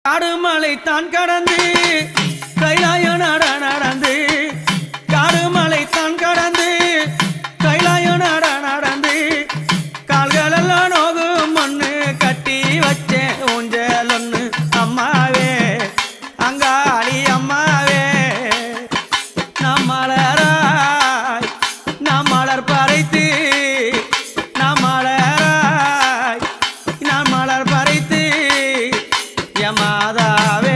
காடுமலை தான் கடந்து கைலாய நட நடந்து காடுமலை தான் கடந்து கைலாய நட நடந்து கால்களெல்லாம் நோகும் மண்ணு கட்டி வச்சேன் ஊஞ்சல் ஒன்று அம்மாவே அங்காளி அம்மாவே நாம் மலராய் நாம் மலர் பறைத்து நாம் மலராய் நாம் மலர் பறைத்து மாதாவே